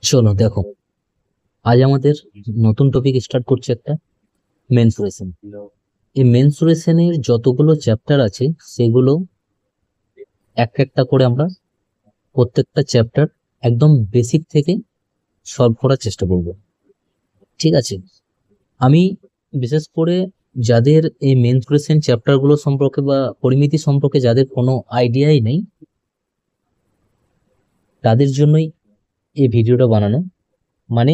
চলো দেখো, আজ আমাদের নতুন টপিক স্টার্ট করছে একটা মেন্সুরেশন। এই মেন্সুরেশনের যতগুলো চ্যাপ্টার আছে সেগুলো এক একটা করে আমরা প্রত্যেকটা চ্যাপ্টার একদম বেসিক থেকে সলভ করার চেষ্টা করব। ঠিক আছে? আমি বিশেষ করে যাদের এই মেন্সুরেশন চ্যাপ্টার গুলো সম্পর্কে বা পরিমিতি সম্পর্কে যাদের কোনো আইডিয়াই নেই, তাদের জন্যই এই ভিডিওটা বানানো। মানে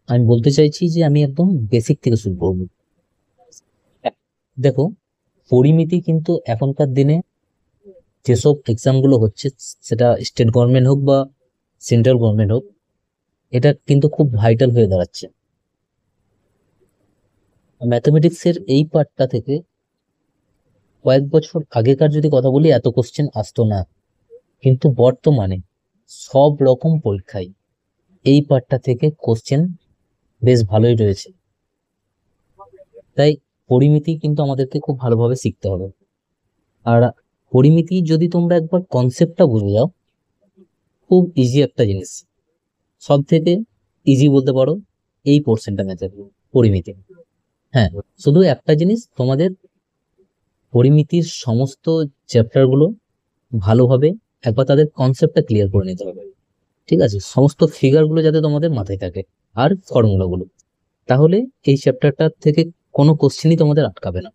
আমি বলতে চাইছি যে আমি একদম বেসিক থেকে শুরু করবো। দেখো, পরিমিতি কিন্তু এখনকার দিনে যেসব এক্সাম গুলো হচ্ছে, সেটা স্টেট গভর্নমেন্ট হোক বা সেন্ট্রাল গভর্নমেন্ট হোক, এটা কিন্তু খুব ভাইটাল হয়ে দাঁড়াচ্ছে। ম্যাথমেটিক্স এর এই পার্টটা থেকে কয়েক বছর আগেকার যদি কথা বলি, এত কোশ্চেন আসতো না, কিন্তু বর্তমানে সব রকম পরীক্ষায় এই পার্টটা থেকে কোশ্চেন বেশ ভালোই রয়েছে। তাই পরিমিতি কিন্তু আমাদেরকে খুব ভালোভাবে শিখতে হবে। আর পরিমিতি যদি তোমরা একবার কনসেপ্টটা বুঝে যাও, খুব ইজি একটা জিনিস। সব থেকে ইজি বলতে পারো এই পোর্শনটা ম্যাথের, পরিমিতি। হ্যাঁ, শুধু একটা জিনিস, তোমাদের পরিমিতির সমস্ত চ্যাপ্টার গুলো ভালোভাবে একবার তাদের কনসেপ্টটা ক্লিয়ার করে নিতে হবে। ঠিক আছে? সমস্ত ফিগার গুলো যাতে তোমাদের মাথায় থাকে, আর ফর্মুলা গুলো, তাহলে এই চ্যাপ্টারটা থেকে কোনো কোশ্চেনই তোমাদের আটকাবে না।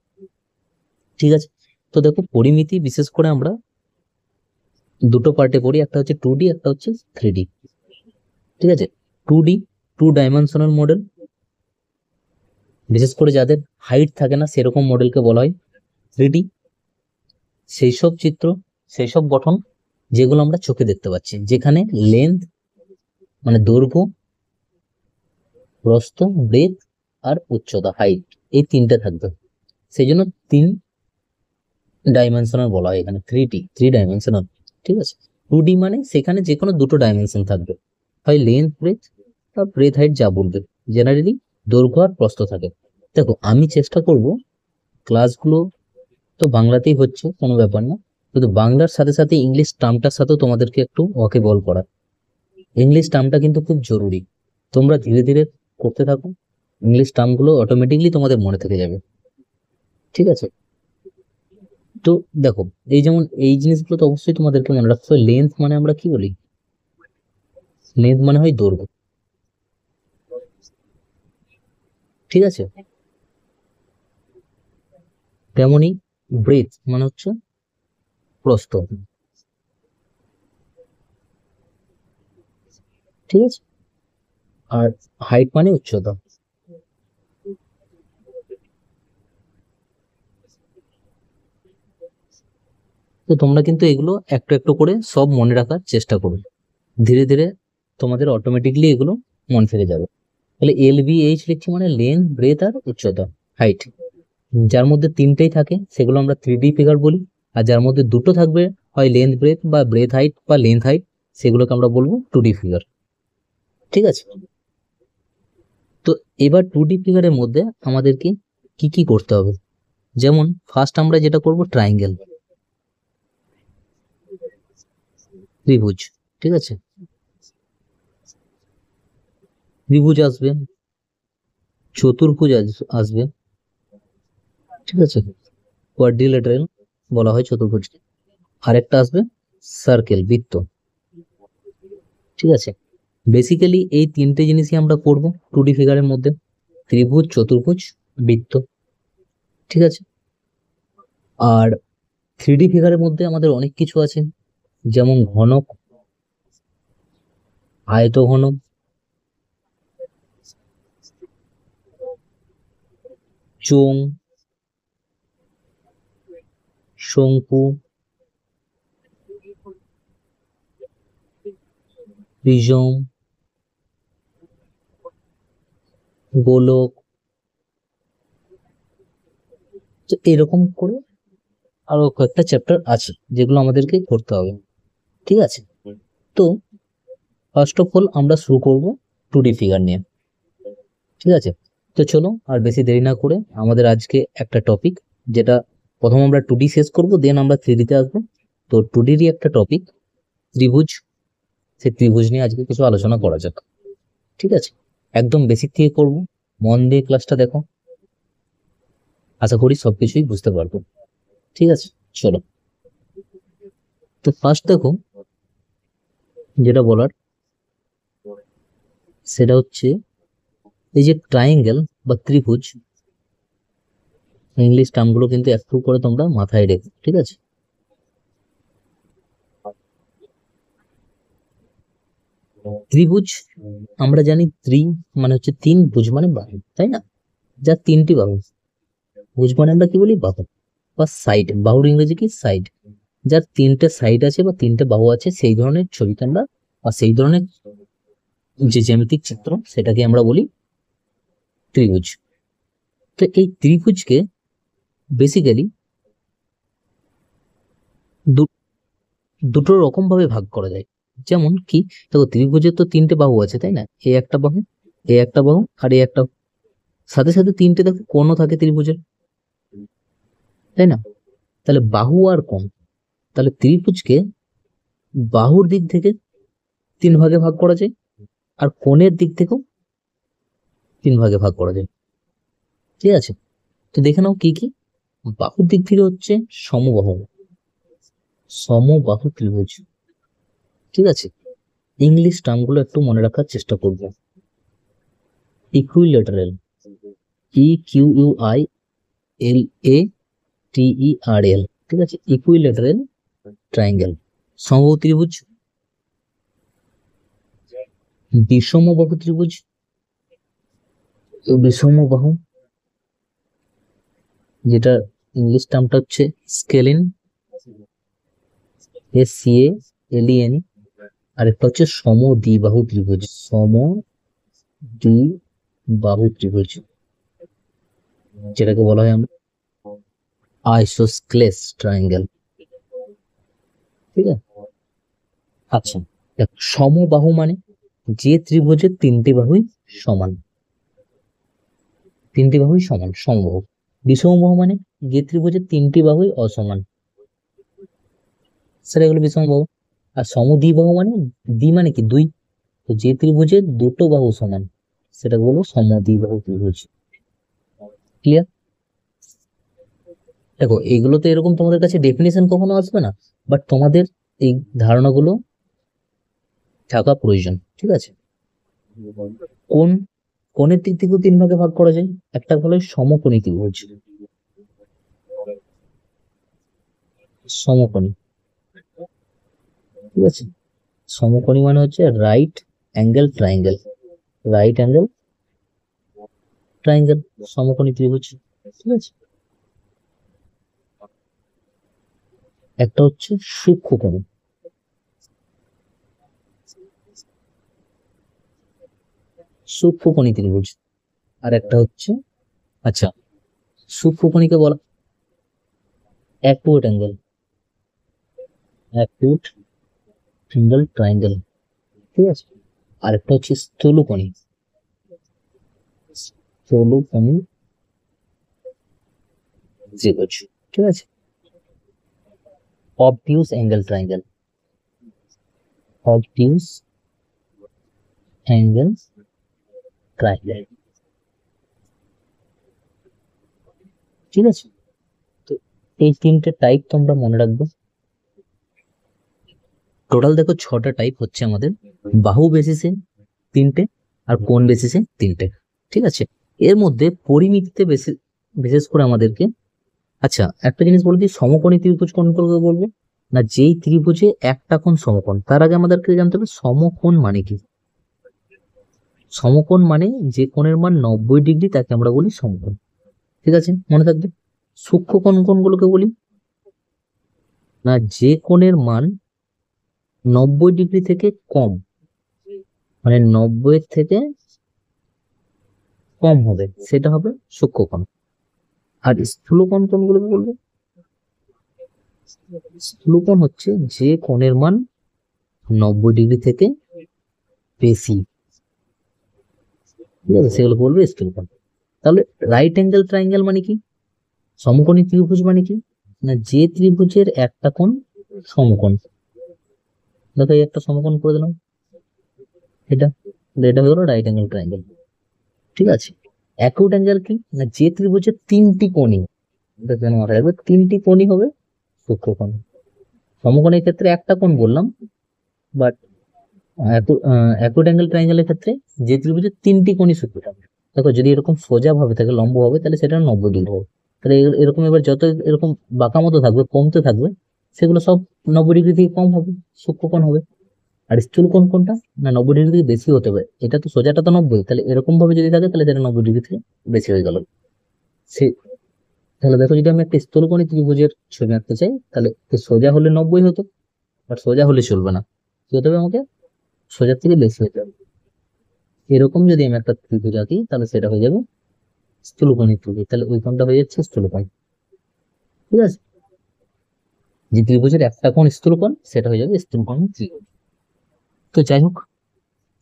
ঠিক আছে? তো দেখো, পরিমিতি বিশেষ করে আমরা দুটো পার্টে পড়ি, একটা হচ্ছে 2D, একটা হচ্ছে 3D। ঠিক আছে? 2D, টু ডাইমেনশনাল মডেল, বিশেষ করে যাদের হাইট থাকে না সেরকম মডেলকে বলা হয় 3D। সেই সব চিত্র, সেই সব গঠন যেগুলো আমরা চোখে দেখতে পাচ্ছি, যেখানে লেন্থ মানে দৈর্ঘ্য, প্রস্থ, ব্রেথ আর উচ্চতা, হাইট, এই তিনটে থাকবে। সেই জন্য 3 ডাইমেনশনাল বলা হয়, এখানে 3D, 3 ডাইমেনশনাল। ঠিক আছে? 2D মানে সেখানে যে কোনো দুটো ডাইমেনশন থাকবে, হয় লেন্থ ব্রেথ বা ব্রেথ হাইট, যা বলবে। জেনারেলি দৈর্ঘ্য আর প্রস্থ থাকে। দেখো, আমি চেষ্টা করব ক্লাসগুলো তো বাংলাতেই হচ্ছে, কোনো ব্যাপার না, কিন্তু বাংলার সাথে সাথে ইংলিশ টার্মটার সাথেও তোমাদেরকে একটু ওয়াকিবল করা। ইংলিশ টার্মটা কিন্তু খুব জরুরি। তোমরা ধীরে ধীরে করতে থাকো, ইংলিশ টার্মগুলো অটোমেটিকলি তোমাদের মনে থেকে যাবে। ঠিক আছে? তো দেখো, এই যেমন এই জিনিসগুলো তো অবশ্যই তোমাদেরকে মনে রাখতে হবে। লেন্থ মানে আমরা কি বলি? লেন্থ মানে হয় দৈর্ঘ্য। ঠিক আছে? তেমনি ব্রেথ মানে হচ্ছে প্রস্থ। ঠিক আছে? আর হাইট মানে উচ্চতা। তো তোমরা কিন্তু এগুলো একটু একটু করে সব মনে রাখার চেষ্টা করো। ধীরে ধীরে তোমাদের অটোমেটিকলি এগুলো মন থেকে যাবে। তাহলে LVH লিখছি, মানে লেন্থ, ব্রেথ আর উচ্চতা, হাইট। যার মধ্যে তিনটেই থাকে সেগুলো আমরা 3D ফিগার বলি। আর যার মধ্যে দুটো থাকবে, হয় লেন্থ ব্রেথ বা ব্রেথ হাইট বা লেন্থ হাইট, সেগুলোকে আমরা বলবো 2D ফিগার। ঠিক আছে? তো এবার 2D ফিগারের মধ্যে আমাদেরকে কি কি করতে হবে? যেমন ফার্স্ট আমরা যেটা করব, ট্রাইঙ্গেল, ত্রিভুজ। ঠিক আছে? ত্রিভুজ আসবে, চতুর্ভুজ আসবে। ঠিক আছে? কোয়াড্রিল্যাটারাল বলা হয় চতুর্ভুজকে। আরেকটা আসবে সার্কেল, বৃত্ত। ঠিক আছে? বেসিক্যালি এই তিনটে জিনিসই আমরা করব 2D ফিগারের মধ্যে, ত্রিভুজ, চতুর্ভুজ, বৃত্ত। ঠিক আছে? আর 3D ফিগারের মধ্যে আমাদের অনেক কিছু আছে, যেমন ঘনক, আয়তঘনক, চোঙ, শঙ্কু, প্রিজম, গোলক। তো এরকম করে আরো কয়েকটা চ্যাপ্টার আছে যেগুলো আমাদেরকে করতে হবে। ঠিক আছে? তো ফার্স্ট অফ অল আমরা শুরু করব 2D ফিগার নিয়ে। ঠিক আছে? তো চলো আর বেশি দেরি না করে আমাদের আজকে একটা টপিক, যেটা প্রথম আমরা 2D শেষ করব, দেন আমরা 3D তে আসবো। তো 2D রই একটা টপিক ত্রিভুজ, সেই ত্রিভুজ নিয়ে আজকে কিছু আলোচনা করা যাক। ঠিক আছে, একদম বেসিক থেকে করব, মন দিয়ে ক্লাসটা দেখো, আশা করি সবকিছুই বুঝতে পারবো। ঠিক আছে, চলো। তো ফার্স্ট দেখো, যেটা বলার সেটা হচ্ছে এই যে ট্রায়াঙ্গেল বা ত্রিভুজ, ইংলিশ টার্মগুলো কিন্তু একটু করে তোমরা মাথায় রেখো। ঠিক আছে, ত্রিভুজ আমরা জানি, মানে হচ্ছে তিন, ভুজ মানে বাহু, তাই না? যার তিনটি বাহু, ভুজ মানে আমরা কি বলি, বাহু বা সাইড, বাহুর ইংরেজি কি, সাইড। যার তিনটে সাইড আছে বা তিনটে বাহু আছে, সেই ধরনের ছবিকে আমরা, বা সেই ধরনের যে জ্যামিতিক চিত্র, সেটাকে আমরা বলি ত্রিভুজ। তো এই ত্রিভুজকে বেসিক্যালি দুটো রকম ভাবে ভাগ করা যায়। যেমন কি, দেখো ত্রিভুজের তো তিনটে বাহু আছে, তাই না? এ একটা বাহু, এ একটা বাহু, আর এ একটা, সাথে সাথে তিনটে দেখো কোণও থাকে ত্রিভুজের, তাই না? তাহলে বাহু আর কোণ, তাহলে ত্রিভুজকে বাহুর দিক থেকে তিন ভাগে ভাগ করা যায়, আর কোণের দিক থেকেও তিন ভাগে ভাগ করা যায়। ঠিক আছে, তো দেখে নাও কি কি। বাহুর দিক থেকে হচ্ছে সমবাহু, সমবাহু ত্রিভুজ। ঠিক আছে, ইংলিশ টার্মগুলো একটু মনে রাখার চেষ্টা করবো। ইকুইল্যাটারাল, EQUILATERAL, ঠিক আছে, ইকুইল্যাটারাল ট্রায়াঙ্গেল। সমবাহু ত্রিভুজ, বিষমবাহু ত্রিভুজ, বিষমবাহু, যেটা ইংলিশ টার্মটা হচ্ছে স্কেলিন, SCALEN। আর একটা হচ্ছে সমদ্বিবাহু ত্রিভুজ, সমদ্বিবাহু ত্রিভুজ, যেটাকে বলা হয় আমরা আইসোস্কেলেস ট্রায়াঙ্গেল। ঠিক আছে, আচ্ছা, দেখ, সমবাহু মানে যে ত্রিভুজের তিনটি বাহুই সমান, তিনটি বাহুই সমান, সমবাহু। বিষমবাহু মানে যে ত্রিভুজের তিনটি বাহুই অসমান, সেটা হলো বিষমবাহু। আর সমদ্বিবাহু মানে, দ্বি মানে কি, দুই, তো যে ত্রিভুজের দুটো বাহু সমান, সেটা হলো সমদ্বিবাহু ত্রিভুজ। ক্লিয়ার? দেখো এইগুলো তো এরকম তোমাদের কাছে ডেফিনেশন কখনো আসবে না, বাট তোমাদের এই ধারণাগুলো থাকা প্রয়োজন। ঠিক আছে, কোন, কোণের দিক থেকেও তিন ভাগে ভাগ করা যায়। একটা হলো সমকোণী ত্রিভুজ, সমকোণী, ঠিক আছে, সমকোণী মানে হচ্ছে right angle triangle, right angle triangle, সমকোণী ত্রিভুজ। ঠিক আছে, একটা হচ্ছে সূক্ষ্মকোণী, সূক্ষ্মকোণী ত্রিভুজ, আর একটা হচ্ছে, আচ্ছা, সূক্ষ্মকোণীকে বলা acute angle, acute angle triangle. ঠিক আছে, আর একটা হচ্ছে স্থূলকোণী, স্থূলকোণী ত্রিভুজ। ঠিক আছে, অবটিউস অ্যাঙ্গেল ট্রায়াঙ্গেল, অবটিউস অ্যাঙ্গেল ট্রায়াঙ্গেল। ঠিক আছে, তো এই তিনটে টাইপ তোমরা মনে রাখবে। টোটাল দেখো ছটা টাইপ হচ্ছে আমাদের, বাহু বেসিসে তিনটে, আর কোণ বেসিসে তিনটে। ঠিক আছে, এর মধ্যে পরিমিতিতে বিশেষ করে আমাদেরকে, আচ্ছা একটা জিনিস বলে দিই, সমকোণী ত্রিভুজ কোন করে বলবো না, যেই ত্রিভুজে একটা কোণ সমকোণ, তার আগে আমাদেরকে জানতে হবে সমকোণ মানে কি। সমকোণ মানে যে কোণের মান 90 ডিগ্রি, তাকে আমরা বলি সমকোণ। ঠিক আছে, মনে থাকবে। সূক্ষ্ম কোণ কোনগুলোকে বলি না, যে কোণের মান 90 ডিগ্রি থেকে কম, মানে 90 থেকে কম হবে, সেটা হবে সূক্ষ্মকোণ। আর স্থূলকোণ কোনগুলোকে বলবো, স্থূলকোণ হচ্ছে যে কোণের মান 90 ডিগ্রি থেকে বেশি, ঠিক আছে, সেগুলো বলবো স্থূলকোণ। তাহলে রাইট অ্যাঙ্গেল ট্রায়াঙ্গেল মানে কি, সমকোণী ত্রিভুজ মানে কি, না যে ত্রিভুজের একটা কোণ সমকোণ। দেখো এই একটা সমকোণ করে দিলাম, এটা এটা হয়ে গেল রাইট অ্যাঙ্গেল ট্রায়াঙ্গেল। ঠিক আছে, অ্যাকিউট অ্যাঙ্গেল কি না, যে ত্রিভুজের তিনটি কোণই, এটা যেন মাথায় রাখবে, তিনটি কোণই হবে সূক্ষ্মকোণ। সমকোণের ক্ষেত্রে একটা কোণ বললাম, বাট অ্যাকিউট অ্যাঙ্গেল ট্রায়াঙ্গেলের ক্ষেত্রে যে ত্রিভুজের তিনটি কোণই সূক্ষ্মকোণ। দেখো যদি এরকম সোজা ভাবে থাকে, লম্ব হবে, তাহলে সেটা 90 ডিগ্রি হবে। তাহলে এরকম এবার যত এরকম বাঁকা মতো থাকবে, কমতে থাকবে, সেগুলো সব 90 ডিগ্রি থেকে কম হবে, সূক্ষ্মকোণ হবে। আর স্থূল কোণ কোনটা না, 90 ডিগ্রি থেকে বেশি হতে হবে। এটা তো সোজাটা তো 90, তাহলে এরকম ভাবে যদি থাকে তাহলে সেটা 90 ডিগ্রি থেকে বেশি হয়ে গেল। সে তাহলে দেখো, যদি আমি একটা স্থূলকোণী ত্রিভুজের ছবি আঁকতে চাই, তাহলে সোজা হলে 90 হতো, বাট সোজা হলে চলবে না, কি হতে হবে আমাকে, সোজার থেকে বেশি হতে হবে। এরকম যদি আমি একটা ত্রিভুজ আঁকি, তাহলে সেটা হয়ে যাবে স্থূলকোণী ত্রিভুজ, তাহলে ওই কোণটা হয়ে যাচ্ছে স্থূলকোণ। ঠিক আছে, যে ত্রিভুজের একটা কোণ স্থূলকোণ, সেটা হয়ে যাবে স্থূলকোণী ত্রিভুজ। তো যাই হোক,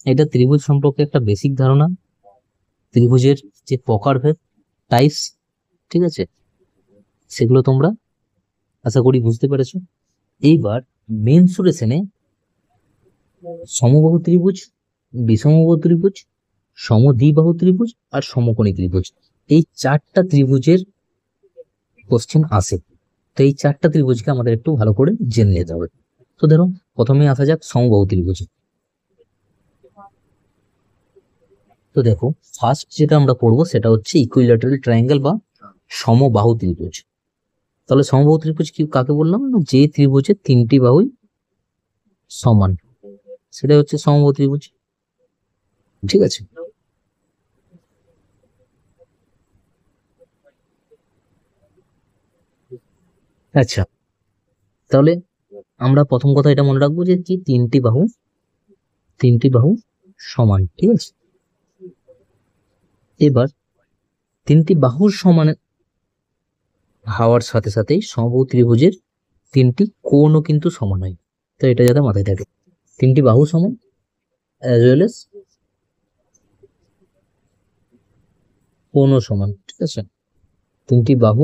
এটা ত্রিভুজ সম্পর্কে একটা বেসিক ধারণা, ত্রিভুজের যে প্রকারভেদ, টাইপস, ঠিক আছে, সেগুলো তোমরা আশা করি বুঝতে পেরেছো। এইবার মেনসুরেশনে সমবাহু ত্রিভুজ, বিষমবাহু ত্রিভুজ, সমদ্বিবাহু ত্রিভুজ আর সমকোণী ত্রিভুজ, এই চারটা ত্রিভুজের কোশ্চেন আসে। তো এই চারটা ত্রিভুজকে আমাদের একটু ভালো করে জেনে নিতে হবে। তো ধরো প্রথমে আসা যাক সমবাহু ত্রিভুজ। তো দেখো, ফার্স্ট যেটা আমরা পড়বো সেটা হচ্ছে ইকুইল্যাটারাল ট্রায়াঙ্গেল বা সমবাহু ত্রিভুজ। তাহলে সমবাহু ত্রিভুজ কি কাকে বললাম না, যে ত্রিভুজের তিনটি বাহুই সমান, সেটা হচ্ছে সমবাহু ত্রিভুজ। ঠিক আছে, আচ্ছা, তাহলে আমরা প্রথম কথা এটা মনে রাখবো যে কি, তিনটি বাহু সমান। ঠিক আছে, এবার তিনটি বাহুর সমান হওয়ার সাথে সাথেই সমবাহু ত্রিভুজের তিনটি কোণও কিন্তু সমান হয়। তো এটা যাতে মাথায় থাকে, তিনটি বাহু সমান অ্যাজ ওয়েল এস কোণও সমান। ঠিক আছে, তিনটি বাহু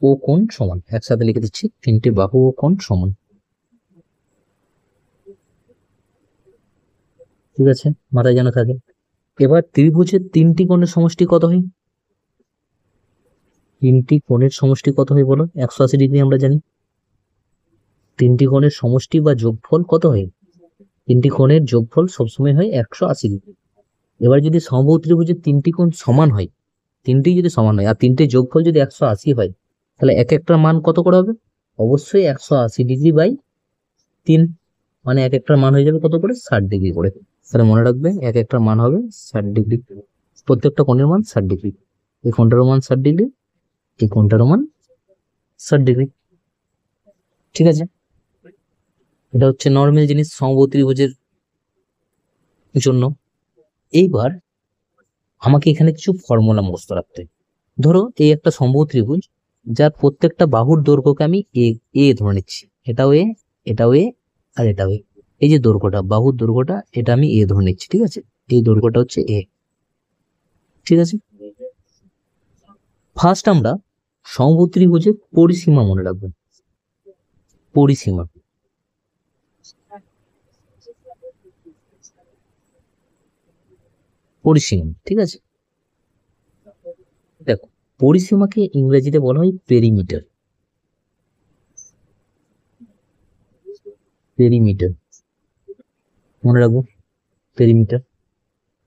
ও কোণ সমান, একসাথে লিখে দিচ্ছি, তিনটি বাহু ও কোণ সমান। ঠিক আছে, মাথায় যেন থাকে। এবার ত্রিভুজের তিনটি কোণের সমষ্টি কত হয়, তিনটি কোণের সমষ্টি কত হয় বলো, 180 ডিগ্রি আমরা জানি। তিনটি কোণের সমষ্টি বা যোগফল কত হয়, তিনটি কোণের যোগফল সবসময় হয় 180 ডিগ্রি। এবার যদি সমবাহু ত্রিভুজের তিনটি কোণ সমান হয়, তিনটি যদি সমান হয় আর তিনটে যোগফল যদি 180 হয়, তাহলে এক একটার মান কত করে হবে, অবশ্যই 180 ডিগ্রি বাই 3, মানে এক একটার মান হয়ে যাবে কত করে, 60 ডিগ্রি করে। তাহলে মনে রাখবে, এক একটার মান হবে 60 ডিগ্রি, প্রত্যেকটা কোণের মান 60 ডিগ্রি। এই কোণটারও মান 60 ডিগ্রি, এই কোণটারও মান 60 ডিগ্রি। ঠিক আছে, এটা হচ্ছে নর্মাল জিনিস সমবাহু ত্রিভুজের জন্য। এইবার আমাকে এখানে কিছু ফর্মুলা মুখস্থ রাখতে হবে। ধরো এই একটা সমবাহু ত্রিভুজ, যার প্রত্যেকটা বাহুর দৈর্ঘ্যকে আমি এ এ ধরে নিচ্ছি, এটাও এ, এটাও এ, আর এটাও এ। এই যে দৈর্ঘ্যটা, বাহুর দৈর্ঘ্যটা, এটা আমি এ ধরে নিচ্ছি। ঠিক আছে, এই দৈর্ঘ্যটা হচ্ছে এ। ঠিক আছে, ফার্স্ট আমরা সমবাহু ত্রিভুজের পরিসীমা মনে রাখবো, পরিসীমা, পরিসীমা। ঠিক আছে, দেখো, পরিসীমাকে ইংরেজিতে বলা হয় পেরিমিটার, পেরিমিটার মনে রাখবো, পেরিমিটার।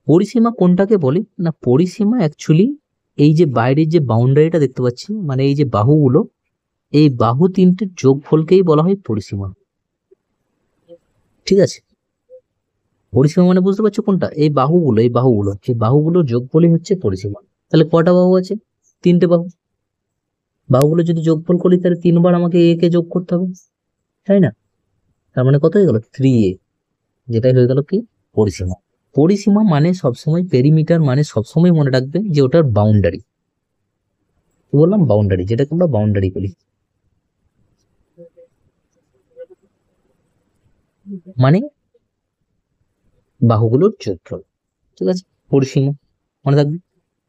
পরিসীমা কোনটাকে বলে না, পরিসীমা অ্যাকচুয়ালি এই যে বাইরের যে বাউন্ডারিটা দেখতে পাচ্ছি, মানে এই যে বাহুগুলো, এই বাহু তিনটের যোগফলকেই বলা হয় পরিসীমা। ঠিক আছে, পরিসীমা মানে বুঝতে পারছো কোনটা, এই বাহুগুলোর যোগফলই হচ্ছে পরিসীমা। তাহলে কটা বাহু আছে, তিনটে বাহু, বাহুগুলো যদি যোগফল করি তাহলে 3বার আমাকে এ কে যোগ করতে হবে, তাই না? তার মানে কত হয়ে গেল, 3a, যেটাই হয়ে গেল কি, পরিসীমা। পরিসীমা মানে সবসময়, পেরিমিটার মানে সবসময় মনে রাখবে যে ওটার বাউন্ডারি। কি বললাম, বাউন্ডারি, যেটাকে আমরা বাউন্ডারি বলি, মানে বাহুগুলোর যোগফল। ঠিক আছে, পরিসীমা মনে রাখবে।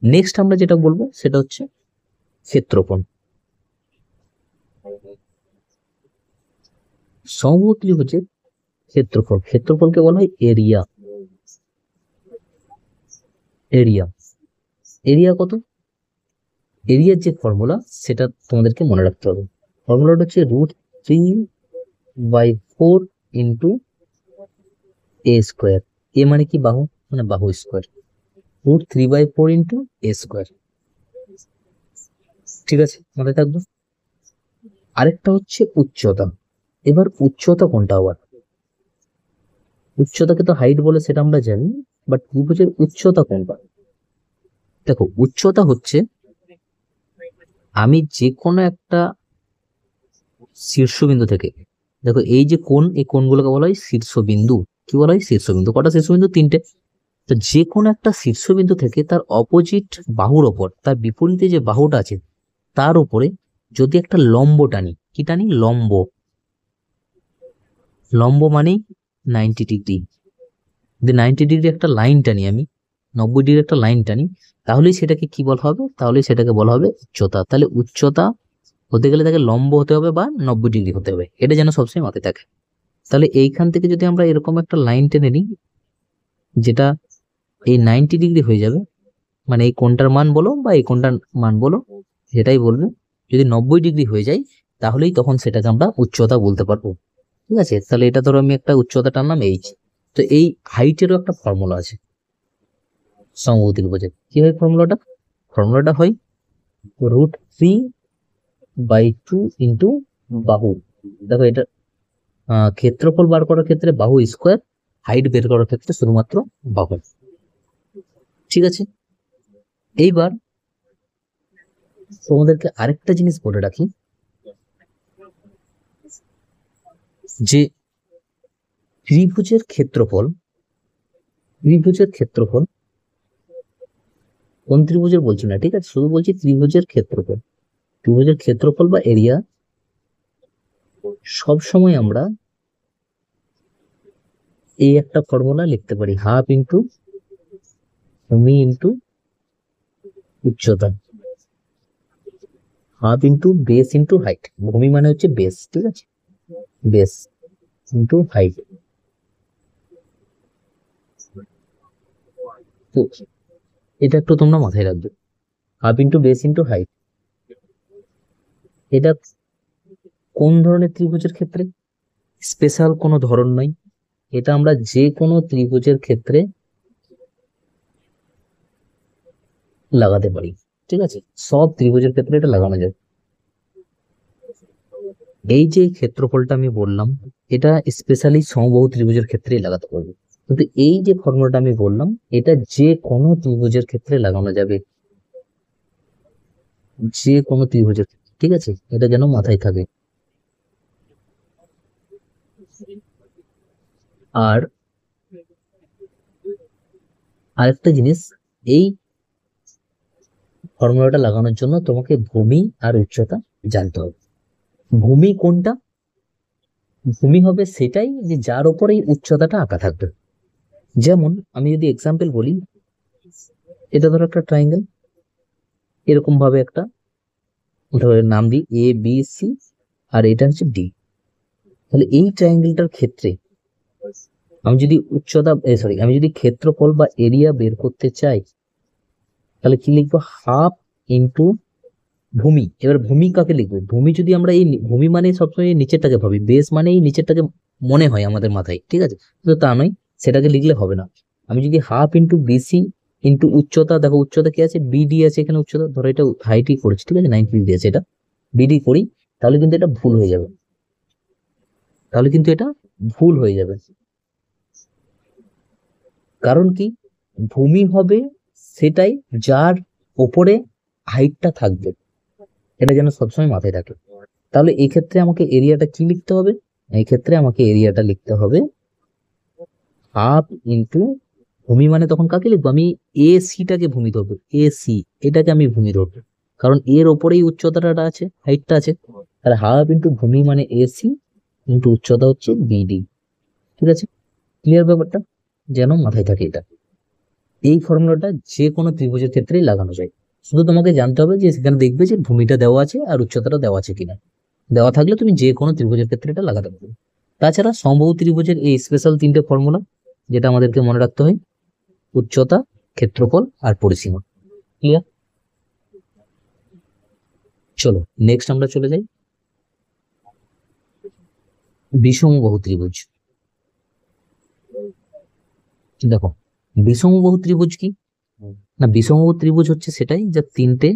নেক্সট আমরা যেটা বলবো সেটা হচ্ছে ক্ষেত্রফল। সমবাহু ত্রিভুজের ক্ষেত্রফলকে বলা হয় এরিয়া। এরিয়া, এরিয়া কত? এরিয়ার যে ফর্মুলা সেটা তোমাদেরকে মনে রাখতে হবে। ফর্মুলাটা হচ্ছে √3/4 ইন্টু এ স্কোয়ার। এ মানে কি? বাহু, মানে বাহু স্কোয়ার। √3/4 ইন্টু এ স্কোয়ার। ঠিক আছে, মাথায় থাকবে। আরেকটা হচ্ছে উচ্চতা। এবার উচ্চতা কোনটা? আবার উচ্চতাকে তো হাইট বলে, সেটা আমরা জানি, বাট ত্রিভুজের উচ্চতা কোনটা? দেখো, উচ্চতা হচ্ছে আমি যে কোনো একটা শীর্ষবিন্দু থেকে, দেখো এই যে কোণ, এই কোণগুলোকে বলা হয় শীর্ষবিন্দু। কি বলা হয়? শীর্ষবিন্দু। কটা শীর্ষবিন্দু? 3টে। তো যে কোনো একটা শীর্ষবিন্দু থেকে তার অপোজিট বাহুর ওপর, তার বিপরীতে যে বাহুটা আছে তার উপরে যদি একটা লম্ব টানি, কি টানি? লম্ব। লম্ব মানে 90 ডিগ্রি। যদি 90 ডিগ্রি একটা লাইন টানি আমি, 90 ডিগ্রি একটা লাইন টানি, তাহলেই সেটাকে কি বলা হবে? তাহলেই সেটাকে বলা হবে উচ্চতা। তাহলে উচ্চতা হতে গেলে তাকে লম্ব হতে হবে বা 90 ডিগ্রি হতে হবে, এটা যেন সবসময় মাথায় থাকে। তাহলে এইখান থেকে যদি আমরা এরকম একটা লাইন টেনে নিই যেটা এই 90 ডিগ্রি হয়ে যাবে, মানে এই কোণটার মান বলো বা এই কোণটার মান বলো, সেটাই বলবে। যদি 90 ডিগ্রি হয়ে যায় তাহলেই তখন সেটাকে আমরা উচ্চতা বলতে পারবো। ঠিক আছে, তাহলে এটা ধরো আমি একটা উচ্চতা টানলাম এইচ। তো এই হাইটেরও একটা ফর্মুলা আছে সমবাহু ত্রিভুজের। কি হয় ফর্মুলাটা? ফর্মুলাটা হয় √3/2 ইন্টু বাহু। দেখো এটা ক্ষেত্রফল বার করার ক্ষেত্রে বাহু স্কোয়ার, হাইট বের করার ক্ষেত্রে শুধুমাত্র বাহু। ঠিক আছে, এইবার তোমাদেরকে আরেকটা জিনিস বলে রাখি, যে ত্রিভুজের ক্ষেত্রফল, ত্রিভুজের ক্ষেত্রফল, কোন ত্রিভুজের বলছি না, ঠিক আছে, শুধু বলছি ত্রিভুজের ক্ষেত্রফল। ত্রিভুজের ক্ষেত্রফল বা এরিয়া সব সময় আমরা এই একটা ফর্মুলা লিখতে পারি, হাফ ইন্টু ভূমি ইন্টু উচ্চতা, half into base into height. ভূমি মানে হচ্ছে বেস, ঠিক আছে, বেস ইন্টু হাইট। তো এটা একটু তোমরা মাথায় রাখবে, half into base into height. এটা কোন ধরনের ত্রিভুজের ক্ষেত্রে? স্পেশাল কোনো ধরন নাই, এটা আমরা যে কোনো ত্রিভুজের ক্ষেত্রে লাগাতে পারি। ঠিক আছে, সব ত্রিভুজের ক্ষেত্রে এটা লাগানো যায়। এই যে ক্ষেত্রফলটা আমি বললাম, এটা স্পেশালি সমবাহু ত্রিভুজের ক্ষেত্রেই লাগাতে পারবে, কিন্তু এই যে ফর্মুলাটা আমি বললাম এটা যে কোনো ত্রিভুজের ক্ষেত্রে লাগানো যাবে, যে কোনো ত্রিভুজের ক্ষেত্রে। ঠিক আছে, এটা যেন মাথায় থাকে। আর আরেকটা জিনিস, এই ফর্মুলাটা লাগানোর জন্য তোমাকে ভূমি আর উচ্চতা জানতে হবে। ভূমি কোনটা? ভূমি হবে সেটাই যে যার উপরে এই উচ্চতাটা আঁকা থাকবে। যেমন আমি যদি এক্সাম্পল বলি, এটা ধরো একটা ট্রাইঙ্গেল, এরকম ভাবে একটা ধরে নাম দিই ABC, আর এটা হচ্ছে D। তাহলে এই ট্রাইঙ্গেলটার ক্ষেত্রে আমি যদি উচ্চতা, সরি, আমি যদি ক্ষেত্রফল বা এরিয়া বের করতে চাই, তাহলে কি লিখবো? হাফ ইন্টু ভূমি। এবার ভূমি কাকে লিখবো? ভূমি যদি আমরা এই ভূমি মানে সবসময় এই নিচেরটাকে ভাবি, বেস মানে এই নিচেরটাকে মনে হয় আমাদের মাথায়, ঠিক আছে, তো তা নয়, সেটাকে লিখলে হবে না। আমি যদি হাফ ইন্টু BC ইন্টু উচ্চতা, দেখো উচ্চতা কি আছে? BD আছে এখানে উচ্চতা, ধরো এটা হাইটই করেছি, ঠিক আছে, 90 ডিগ্রি আছে, এটা BD করি, তাহলে কিন্তু এটা ভুল হয়ে যাবে, তাহলে কিন্তু এটা ভুল হয়ে যাবে। কারণ কি? ভূমি হবে সেটাই যার ওপরে হাইটটা থাকবে, এটা যেন সবসময় মাথায় থাকে। তাহলে এই ক্ষেত্রে আমাকে এরিয়াটা কি লিখতে হবে? এই ক্ষেত্রে আমাকে এরিয়াটা লিখতে হবে হাফ ইন্টু ভূমি, মানে তখন কাকে লিখবো? আমি ACটাকে ভূমি ধরবো, AC এটাকে আমি ভূমি ধরবো, কারণ এর ওপরেই উচ্চতাটা আছে, হাইটটা আছে। তাহলে হাফ ইন্টু ভূমি মানে AC ইন্টু উচ্চতা হচ্ছে BD। ঠিক আছে, ক্লিয়ার ব্যাপারটা? যেন মাথায় থাকে এটা। এই ফর্মুলাটা যে কোনো ত্রিভুজের ক্ষেত্রেই লাগানো যায়, শুধু তোমাকে জানতে হবে যে সেখানে দেখবে যে ভূমিটা দেওয়া আছে আর উচ্চতাটা দেওয়া আছে কিনা। দেওয়া থাকলে তুমি যে কোনো ত্রিভুজের ক্ষেত্রে এটা লাগাতে পারবে। তাছাড়া সমবাহু ত্রিভুজের এই স্পেশাল 3টে ফর্মুলা যেটা আমাদেরকে মনে রাখতে হয়: উচ্চতা, ক্ষেত্রফল আর পরিসীমা। ক্লিয়ার? চলো নেক্সট আমরা চলে যাই বিষমবাহু ত্রিভুজ। দেখো বিষমবাহু ত্রিভুজ কি না, বিষমবাহু ত্রিভুজ হচ্ছে সেটাই যা তিনটে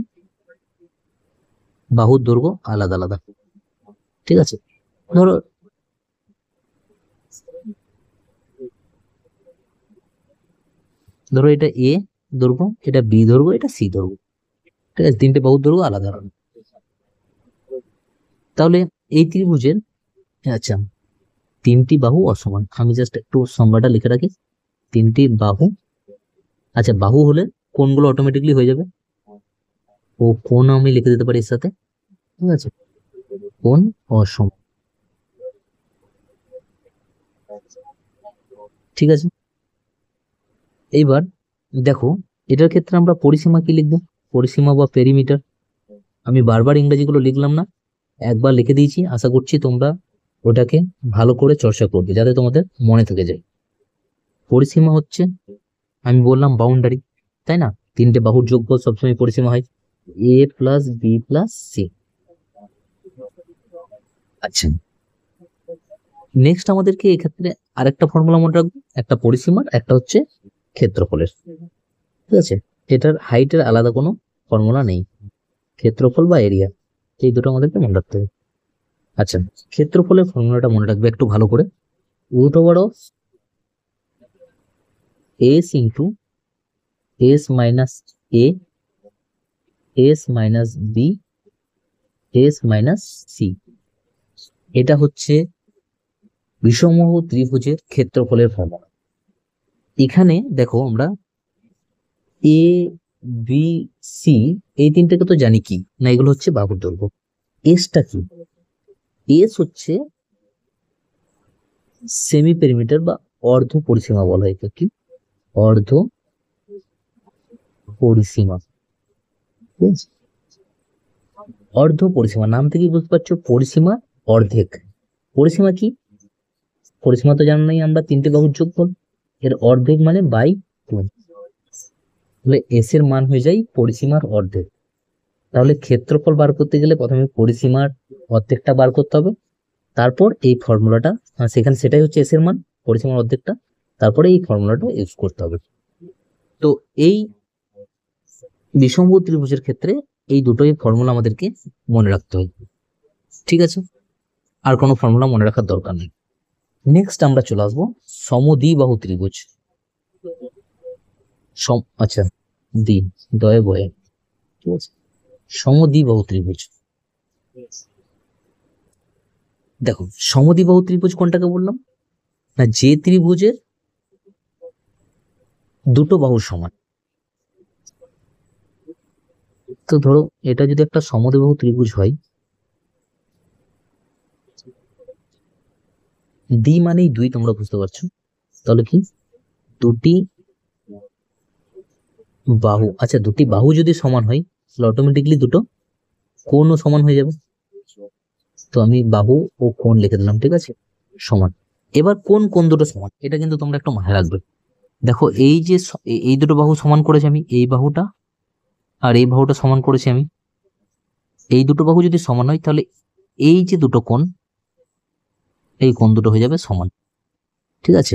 বাহুর দৈর্ঘ্য আলাদা আলাদা। ঠিক আছে, ধরো ধরো এটা এ দৈর্ঘ্য, এটা বি দৈর্ঘ্য, এটা সি দৈর্ঘ্য। ঠিক আছে, তিনটে বাহুর দৈর্ঘ্য আলাদা আলাদা। তাহলে এই ত্রিভুজের, আচ্ছা, তিনটি বাহু অসমান। আমি জাস্ট একটু সংজ্ঞাটা লিখে রাখি। তিনটি বাহু, আচ্ছা বাহু হলে কোণগুলো অটোমেটিকলি হয়ে যাবে, ও কোণ আমি লিখে দিতে পারি এর সাথে। ঠিক আছে, কোণ অসমান। ঠিক আছে, এইবার দেখো এটার ক্ষেত্রে আমরা পরিসীমা কি লিখবো? পরিসীমা বা পেরিমিটার। আমি বারবার ইংরেজিগুলো লিখলাম না, একবার লিখে দিয়েছি। আশা করছি তোমরা ওটাকে ভালো করে চর্চা করবে যাতে তোমাদের মনে থেকে যায়। পরিসীমা হচ্ছে, আমি বললাম বাউন্ডারি, তাই না? তিনটে বাহুর যোগফল সবসময় পরিসীমা হয়, এ প্লাস বি প্লাস সি। আচ্ছা, নেক্সট আমাদেরকে এক্ষেত্রে আরেকটা ফর্মুলা মনে রাখবো, একটা পরিসীমার, একটা হচ্ছে ক্ষেত্রফলের। ঠিক আছে, এটার হাইটের আলাদা কোনো ফর্মুলা নেই, ক্ষেত্রফল বা এরিয়া, এই দুটো আমাদেরকে মনে রাখতে হবে। আচ্ছা, ক্ষেত্রফলের ফর্মুলাটা মনে রাখবে একটু ভালো করে, root over of s into s minus a s minus b s minus c. এটা হচ্ছে বিষমবাহু ত্রিভুজের ক্ষেত্রফলের ফর্মুলা। এখানে দেখো আমরা এ বি সি এই তিনটাকে তো জানি কি না, এগুলো হচ্ছে বাহুর দৈর্ঘ্য। এসটা কি? এস হচ্ছে সেমি পেরিমিটার বা অর্ধ পরিসীমা বলা হয়। কি অর্ধ পরিসীমা? ঠিক আছে? অর্ধ পরিসীমা নাম থেকে বুঝতে পারছো, পরিসীমা অর্ধেক। পরিসীমা কি? পরিসীমা তো জানো নাই আমরা, তিনটে বাহুর যোগফল, এর অর্ধেক মানে বাই টু। তাহলে এস এর মান হয়ে যায় পরিসীমার অর্ধেক। তাহলে ক্ষেত্রফল বার করতে গেলে প্রথমে পরিসীমার অর্ধেকটা বার করতে হবে, তারপর এই ফর্মুলাটা, সেখানে সেটাই হচ্ছে এস এর মান, পরিসীমার অর্ধেকটা, তারপরে এই ফর্মুলাটা ইউজ করতে হবে। তো এই বিষমবাহু ত্রিভুজের ক্ষেত্রে এই দুটোই ফর্মুলা আমাদেরকে মনে রাখতে হবে। ঠিক আছে, আর কোনো ফর্মুলা মনে রাখার দরকার নেই। নেক্সট আমরা চলে আসবো সমদ্বিবাহু ত্রিভুজ। আচ্ছা, দ্বি দয়ে বয়ে, ঠিক আছে, সমদ্বিবাহু ত্রিভুজ। দেখো সমদ্বিবাহু ত্রিভুজ কোনটাকে বললাম না, যে ত্রিভুজের দুটো বাহু সমান। তো ধরো এটা যদি একটা সমদ্বিবাহু ত্রিভুজ হয়, দ্বি মানেই দুই, তোমরা বুঝতে পারছো। তাহলে কি দুটি বাহু, আচ্ছা দুটি বাহু যদি সমান হয় তাহলে অটোমেটিকলি দুটো কোণও সমান হয়ে যাবে। তো আমি বাহু ও কোণ লিখে দিলাম, ঠিক আছে, সমান। এবার কোন কোন দুটো সমান এটা কিন্তু তোমরা একটু মাথায় রাখবে। দেখো এই যে এই দুটো বাহু সমান করেছি আমি, এই বাহুটা আর এই বাহুটা সমান করেছি আমি। এই দুটো বাহু যদি সমান হয় তাহলে এই যে দুটো কোণ, এই কোণ দুটো হয়ে যাবে সমান। ঠিক আছে,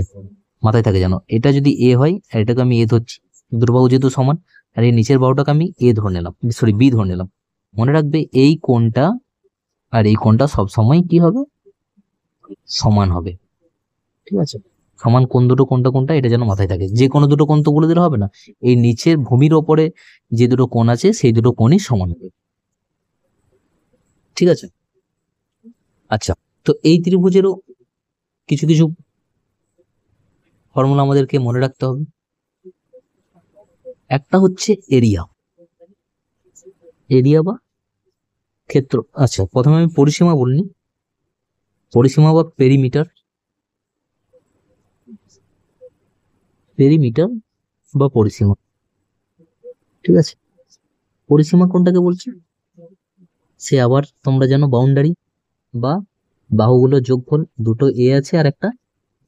মাথায় থাকে জানো, এটা যদি এ হয় আর এটাকে আমি এ ধরছি, দুটো বাহু যেহেতু সমান, আর এই নিচের বাহুটাকে আমি এ ধরে নিলাম, সরি বি ধরে নিলাম। মনে রাখবে এই কোণটা আর এই কোণটা সবসময় কি হবে, সমান হবে। ঠিক আছে, সমান কোণ দুটো কোনটা কোনটা এটা যেন মাথায় থাকে, যে কোনো দুটো কোণ তো বলে দিলে হবে না, এই নিচের ভূমির ওপরে যে দুটো কোণ আছে সেই দুটো কোণই সমান হবে। ঠিক আছে, আচ্ছা, তো এই ত্রিভুজেরও কিছু কিছু ফর্মুলা আমাদেরকে মনে রাখতে হবে। একটা হচ্ছে এরিয়া, এরিয়া বা ক্ষেত্র। আচ্ছা, প্রথমে আমি পরিসীমা বলিনি, পরিসীমা বা পেরিমিটার, পেরিমিটার বা পরিসীমা। ঠিক আছে, পরিসীমা কোনটাকে বলছি, সে আবার তোমরা জানো বাউন্ডারি বা বাহুগুলোর যোগফল, দুটো এ আছে আর একটা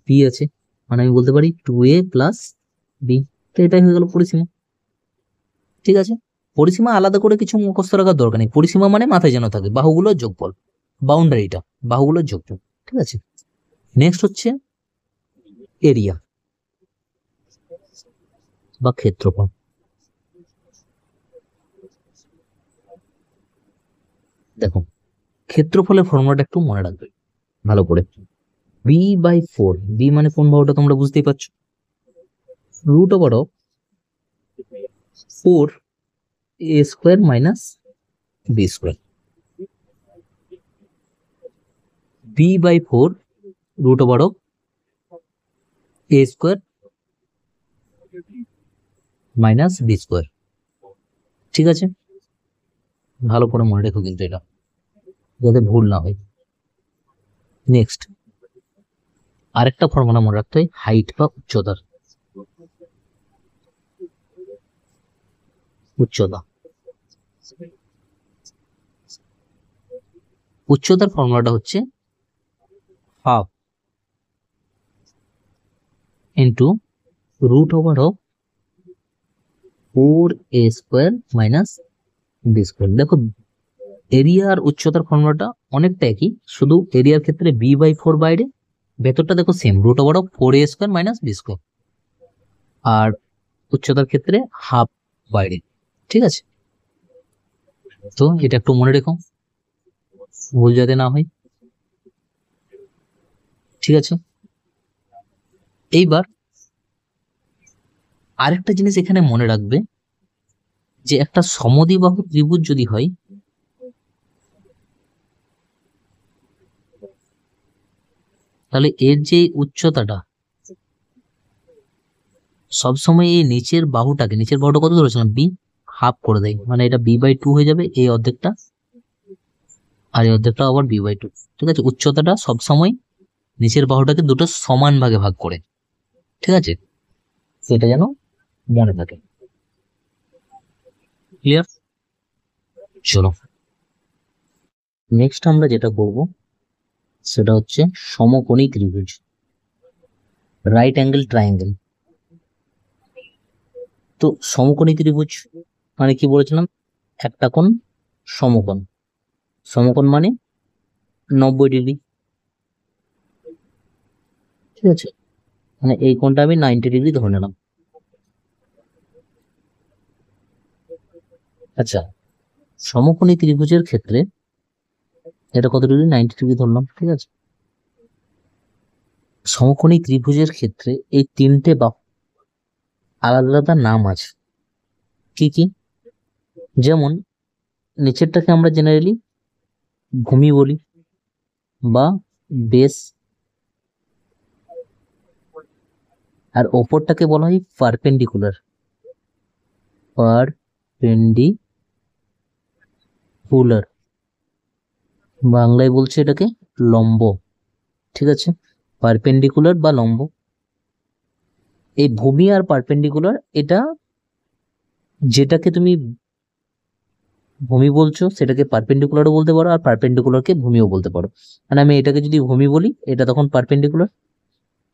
বি আছে, মানে আমি বলতে পারি 2a প্লাস বি। তো এটাই হয়ে গেল পরিসীমা। ঠিক আছে, পরিসীমা আলাদা করে কিছু মুখস্থ রাখার দরকার নেই, পরিসীমা মানে মাথায় যেন থাকে বাহুগুলোর যোগফল, বাউন্ডারিটা বাহুগুলোর যোগফল। ঠিক আছে, নেক্সট হচ্ছে এরিয়া বা ক্ষেত্রফল। দেখো ক্ষেত্রফলের ফর্মুলাটা একটু মনে রাখবে ভালো করে। b/4, বি মানে কোন বাহুটা তোমরা বুঝতেই পারছো, √4 a² minus b²। b/4 √4 a² minus b²। ঠিক আছে, ভালো করে মনে রেখো কিন্তু এটা, যাতে ভুল না হয়। নেক্সট আরেকটা ফর্মুলা মনে রাখতে হয়, হাইট বা উচ্চতার। উচ্চতার ফর্মুলাটা হচ্ছে half into √4 a² minus b²। দেখো এরিয়া আর উচ্চতার ফর্মুলাটা অনেকটা একই, শুধু এরিয়ার ক্ষেত্রে b/4 বাইরে, ভেতরটা দেখো সেম, √4 a² মাইনাস b²। আর উচ্চতার ক্ষেত্রে হাফ বাইরে। ঠিক আছে, তো এটা একটু মনে রেখো, ভুল যাতে না হয়। ঠিক আছে, এইবার আরেকটা জিনিস এখানে মনে রাখবে, যে একটা সমদ্বিবাহু ত্রিভুজ যদি হয়, তাহলে এর যে উচ্চতাটা সবসময় এই নিচের বাহুটা কত ধরেছিলাম, বি, হাফ করে দেয়, মানে এটা b/2 হয়ে যাবে এই অর্ধেকটা, আর এই অর্ধেকটা আবার b/2। ঠিক আছে, উচ্চতাটা সবসময় নিচের বাহুটাকে দুটো সমান ভাগে ভাগ করে। ঠিক আছে, সেটা যেন মনে থাকে। ক্লিয়ার? চলো নেক্সট আমরা যেটা করব সেটা হচ্ছে সমকোণী ত্রিভুজ, রাইট অ্যাঙ্গেল ট্রায়াঙ্গেল। তো সমকোণী ত্রিভুজ মানে কি বলেছিলাম, একটা কোণ সমকোণ, সমকোণ মানে 90 ডিগ্রি। ঠিক আছে, মানে এই কোণটা আমি 90 ডিগ্রি ধরে নিলাম। আচ্ছা, সমকোণী ত্রিভুজের ক্ষেত্রে এটা কত ডিগ্রি, 90 ডিগ্রি ধরলাম। ঠিক আছে, সমকোণী ত্রিভুজের ক্ষেত্রে এই তিনটে বাহু আলাদা আলাদা নাম আছে। কি কি? যেমন নিচেরটাকে আমরা জেনারেলি ভূমি বলি বা বেস, আর ওপরটাকে বলা হয় পারপেন্ডিকুলার, পারপেন্ডিকুলার, বাংলায় বলছে এটাকে লম্ব। ঠিক আছে, পারপেন্ডিকুলার বা লম্ব। এই ভূমি আর পারপেন্ডিকুলার, এটা যেটাকে তুমি ভূমি বলছো সেটাকে পারপেন্ডিকুলারও বলতে পারো, আর পারপেন্ডিকুলারকে ভূমিও বলতে পারো। মানে আমি এটাকে যদি ভূমি বলি এটা তখন পারপেন্ডিকুলার,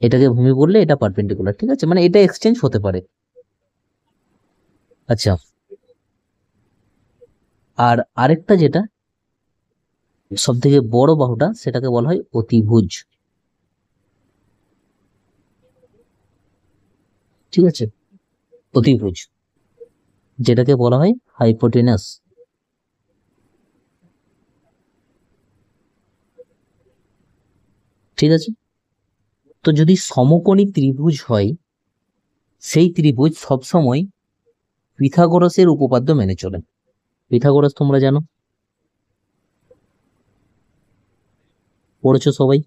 এটাকে ভূমি বললে এটা পারপেন্ডিকুলার। ঠিক আছে, মানে এটা এক্সচেঞ্জ হতে পারে। আচ্ছা, আর আরেকটা যেটা সব থেকে বড় বাহুটা, সেটাকে বলা হয় অতিভুজ। ঠিক আছে, অতিভুজ, যেটাকে বলা হয় হাইপোটেনাস। ঠিক আছে, তো যদি সমকোণী ত্রিভুজ হয়, সেই ত্রিভুজ সবসময় পিথাগোরাসের উপপাদ্য মেনে চলে। পিথাগোরাস তোমরা জানো, পড়েছো সবাই,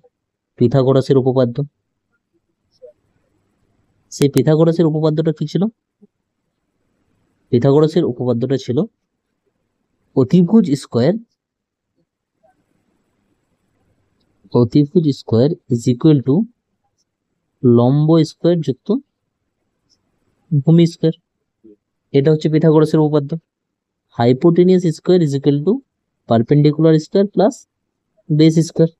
পিথাগোরাসের উপপাদ্য। সেই পিথাগোরাসের উপপাদ্যটা কি ছিল? পিথাগোরাসের উপপাদ্যটা ছিল অতিভুজ স্কোয়ার ইজ ইকুয়াল টু লম্ব স্কোয়ার যুক্ত ভূমি স্কোয়ার। এটা হচ্ছে পিথাগোরাসের উপপাদ্য। Hypotenuse square is equal to perpendicular square plus base square.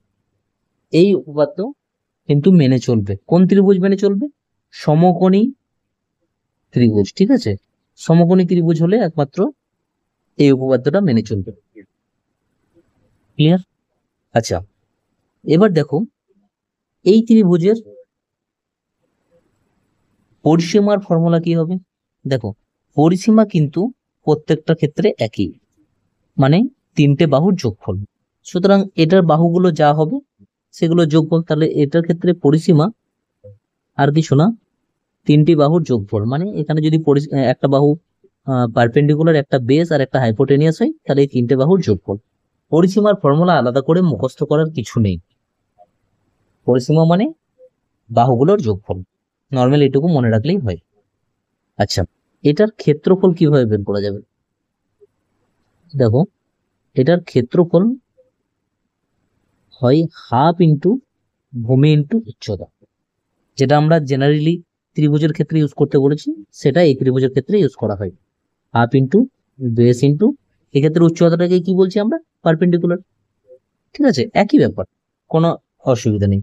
এই উপপাদ্য কিন্তু মেনে চলবে, কোন ত্রিভুজ মেনে চলবে? সমকোণী ত্রিভুজ, ঠিক আছে? সমকোণী ত্রিভুজ হলে একমাত্র এই উপপাদ্যটা মেনে চলবে। ক্লিয়ার? আচ্ছা, এবার দেখো এই ত্রিভুজের পরিসীমার ফর্মুলা কি হবে? দেখো, পরিসীমা কিন্তু প্রত্যেকটা ক্ষেত্রে একই, মানে তিনটে বাহুর যোগফল। সুতরাং এটার বাহুগুলো যা হবে সেগুলো যোগফল। তাহলে এটার ক্ষেত্রে পরিসীমা আর কিছু না, তিনটি বাহুর যোগফল। মানে এখানে যদি একটা বাহু পারপেন্ডিকুলার, একটা বেস আর একটা হাইপোটেনিয়াস হয়, তাহলে এই তিনটে বাহুর যোগফল। পরিসীমার ফর্মুলা আলাদা করে মুখস্থ করার কিছু নেই। পরিসীমা মানে বাহুগুলোর যোগফল, নর্মাল এটুকু মনে রাখলেই হয়। আচ্ছা, এটার ক্ষেত্রফল কিভাবে বের করা যাবে? দেখো, এটার ক্ষেত্রফল হয় হাফ ইন্টু ভূমি ইন্টু উচ্চতা, যেটা আমরা জেনারেলি ত্রিভুজের ক্ষেত্রে ইউজ করতে বলেছি, সেটা এই ত্রিভুজের ক্ষেত্রে ইউজ করা হয়। হাফ ইন্টু বেস ইন্টু, এক্ষেত্রে উচ্চতাটাকে কি বলছি আমরা? পারপেন্ডিকুলার। ঠিক আছে, একই ব্যাপার, কোনো অসুবিধা নেই।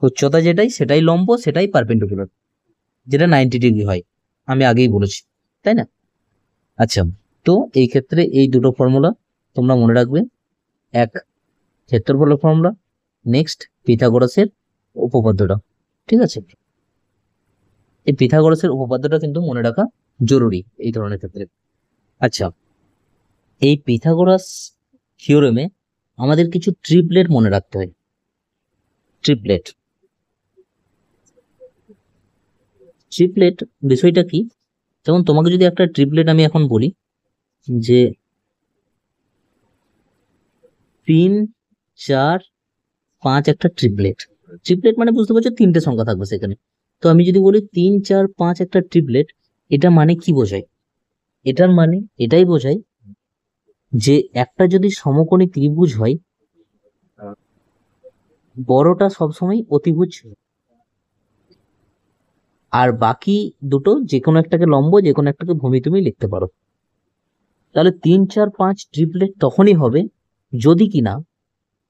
উচ্চতা যেটাই সেটাই লম্ব, সেটাই পারপেন্ডিকুলার, যেটা 90 ডিগ্রি হয়, আমি আগেই বলেছি, তাই না? আচ্ছা, তো এই ক্ষেত্রে এই দুটো ফর্মুলা তোমরা মনে রাখবে। এক, ক্ষেত্রফলের ফর্মুলা, নেক্সট পিথাগোরাসের উপপাদ্যটা। ঠিক আছে, এই পিথাগোরাসের উপপাদ্যটা কিন্তু মনে রাখা জরুরি এই ধরনের ক্ষেত্রে। আচ্ছা, এই পিথাগোরাস থিওরেমে আমাদের কিছু ট্রিপলেট মনে রাখতে হয়। ট্রিপলেট, ট্রিপলেট বিষয়টা কি? যেমন তোমাকে যদি একটা ট্রিপলেট আমি এখন বলি যে 3, 4, 5 একটা ট্রিপলেট। ট্রিপলেট মানে বুঝতে পারছো তিনটে সংখ্যা থাকবে সেখানে। তো আমি যদি বলি 3, 4, 5 একটা ট্রিপলেট, এটা মানে কি বোঝায়? এটার মানে এটাই বোঝায় যে একটা যদি সমকোণী ত্রিভুজ হয়, বড়টা সবসময় অতিভুজ, আর বাকি দুটো যে কোনো একটাকে লম্ব, যে কোনো একটাকে ভূমি তুমি লিখতে পারো। তাহলে 3, 4, 5 ট্রিপলেট তখনই হবে যদি কিনা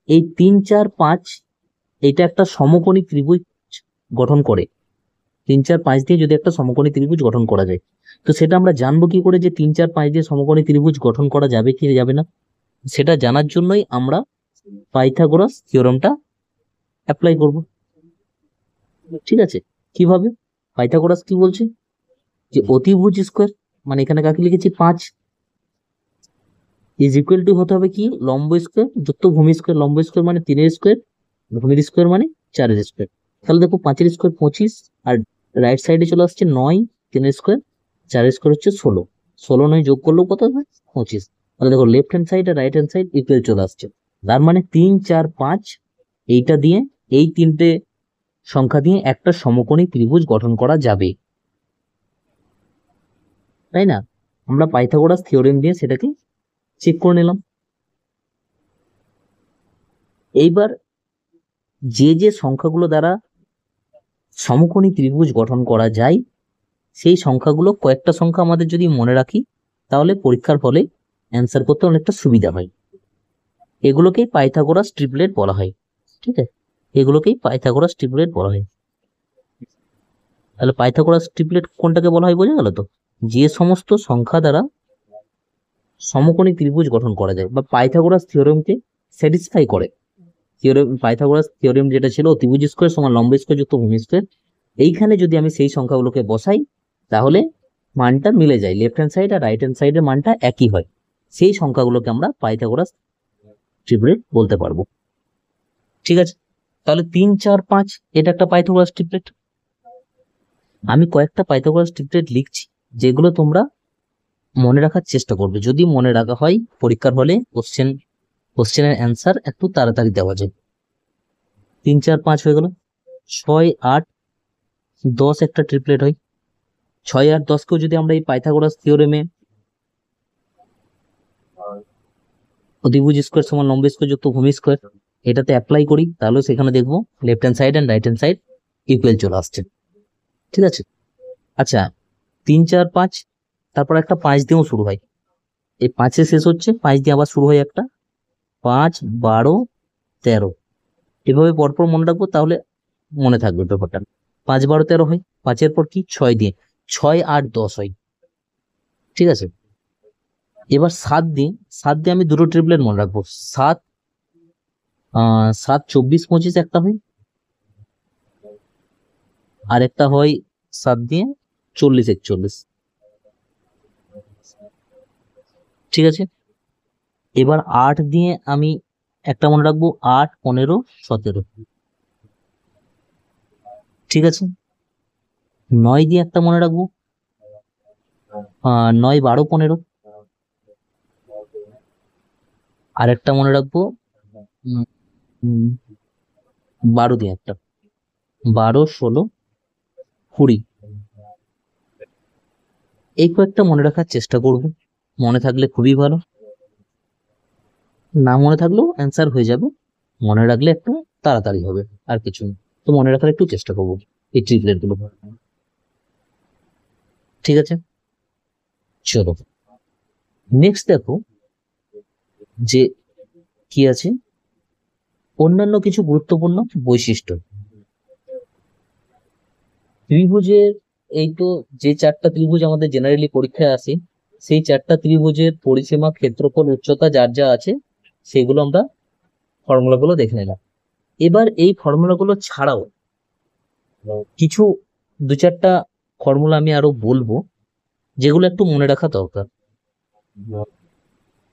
এই 3, 4, 5 এটা একটা সমকোণী ত্রিভুজ গঠন করে। 3, 4, 5 দিয়ে যদি একটা সমকোণী ত্রিভুজ গঠন করা যায়, তো সেটা আমরা জানবো কি করে যে 3, 4, 5 দিয়ে সমকোণী ত্রিভুজ গঠন করা যাবে কি যাবে না? সেটা জানার জন্যই আমরা পাইথাগোরাস থিওরেমটা অ্যাপ্লাই করব। ঠিক আছে, কিভাবে? পাইথাগোরাস কি বলছে যে অতিভুজ স্কোয়ার, মানে এখানে কাকে লিখেছি 5, ইজ ইকুয়াল টু হতে হবে কি লম্ব স্কোয়ার যুক্ত ভূমি স্কোয়ার। লম্ব স্কোয়ার মানে 3 স্কোয়ার, ভূমির স্কোয়ার মানে 4 স্কোয়ার। তাহলে দেখো 5 স্কোয়ার 25, আর রাইট সাইডে চলে আসছে 9, 3 স্কোয়ার, 4 স্কোয়ার হচ্ছে 16, 16 9 যোগ করলেও কত হবে? 25। তাহলে দেখো লেফট হ্যান্ড সাইড আর রাইট হ্যান্ড সাইড ইকুয়াল চলে আসছে। তার মানে 3, 4, 5 এইটা দিয়ে, এই তিনটে সংখ্যা দিয়ে একটা সমকোণী ত্রিভুজ গঠন করা যাবে, তাই না? আমরা পাইথাগোরাস থিওরেম দিয়ে সেটাকে চেক করে নিলাম। এইবার যে যে সংখ্যাগুলো দ্বারা সমকোণী ত্রিভুজ গঠন করা যায়, সেই সংখ্যাগুলো কয়েকটা সংখ্যা আমাদের যদি মনে রাখি, তাহলে পরীক্ষার ফলে অ্যান্সার করতে অনেকটা সুবিধা হয়। এগুলোকেই পাইথাগোরাস ট্রিপলেট বলা হয়। ঠিক আছে, এগুলোকেই পাইথাগোরাস ট্রিপলেট বলা হয়। তাহলে পাইথাগোরাস ট্রিপলেট কোনটাকে বলা হয় বোঝা গেল তো? যে সমস্ত সংখ্যা দ্বারা সমকোণী ত্রিভুজ গঠন করা যায় বা পাইথাগোরাস থিওরেমকে স্যাটিসফাই করে। পাইথাগোরাস থিওরেম যেটা ছিল অতিভুজ স্কোয়ার সমান লম্ব স্কোয়ার যুক্ত ভূমি স্কোয়ার, এইখানে যদি আমি সেই সংখ্যাগুলোকে বসাই, তাহলে মানটা মিলে যায়, লেফট হ্যান্ড সাইড আর রাইট হ্যান্ড সাইডের মানটা একই হয়। সেই সংখ্যাগুলোকে আমরা পাইথাগোরাস ট্রিপলেট বলতে পারবো। ঠিক আছে, তাহলে 3, 4, 5 এটা একটা পাইথাগোরাস ট্রিপলেট। আমি কয়েকটা পাইথাগোরাস ট্রিপলেট লিখছি, যেগুলো তোমরা মনে রাখার চেষ্টা করবে। যদি মনে রাখা হয়, পরীক্ষার হলে কোশ্চেনের অ্যান্সার একটু তাড়াতাড়ি দেওয়া যায়। 3, 4, 5 হয়ে গেল। 6, 8, 10 একটা ট্রিপলেট হয়। 6 আর 10কেও যদি আমরা এই পাইথাগোরাস থিওরেমে অতিভুজ স্কোয়ার সমান লম্ব স্কোয়ার যুক্ত ভূমি স্কোয়ার এটাতে অ্যাপ্লাই করি, তাহলে সেখানে দেখবো left hand side and right hand side equal চলে আসছে। ঠিক আছে, আচ্ছা 3, 4, 5, তারপর একটা 5 দিয়েও শুরু হয়। এই 5-এ শেষ হচ্ছে, 5 দিয়ে আবার শুরু হয় একটা, 5, 12, 13, এভাবে পরপর মনে রাখবো, তাহলে মনে থাকবে ব্যাপারটা। 5, 12, 13 হয়। 5-এর পর কি 6 দিয়ে, 6, 8, 10 হয়, ঠিক আছে। এবার 7 দিয়ে আমি দুটো ট্রিপলেট মনে রাখবো। 7, 7, 24, 25 একটা হয়, আর একটা হয় 7 দিয়ে 40, 41, ঠিক আছে। এবার 8 দিয়ে আমি একটা মনে রাখবো, 8, 15, 17, ঠিক আছে। 9 দিয়ে একটা মনে রাখবো, 9, 12, 15, আর একটা মনে রাখবো 12 দিয়ে একটা, 12, 16, 20। এই কয়েকটা মনে রাখার চেষ্টা করব, মনে থাকলে খুবই ভালো, না মনে থাকলেও অ্যান্সার হয়ে যাবে, মনে রাখলে একটু তাড়াতাড়ি হবে, আর কিছু না। তো মনে রাখার একটু চেষ্টা করবো এই ট্রিপলেট গুলো, ঠিক আছে। চলো নেক্সট দেখো যে কি আছে, অন্যান্য কিছু গুরুত্বপূর্ণ বৈশিষ্ট্য ত্রিভুজের। এই তো যে 4টা ত্রিভুজ আমাদের জেনারেলি পরীক্ষায় আসে, সেই 4টা ত্রিভুজের পরিসীমা, ক্ষেত্রফল, উচ্চতা যার যা আছে সেগুলো আমরা ফর্মুলাগুলো দেখে নিলাম। এবার এই ফর্মুলাগুলো ছাড়াও কিছু 2-4টা ফর্মুলা আমি আরো বলবো, যেগুলো একটু মনে রাখা দরকার,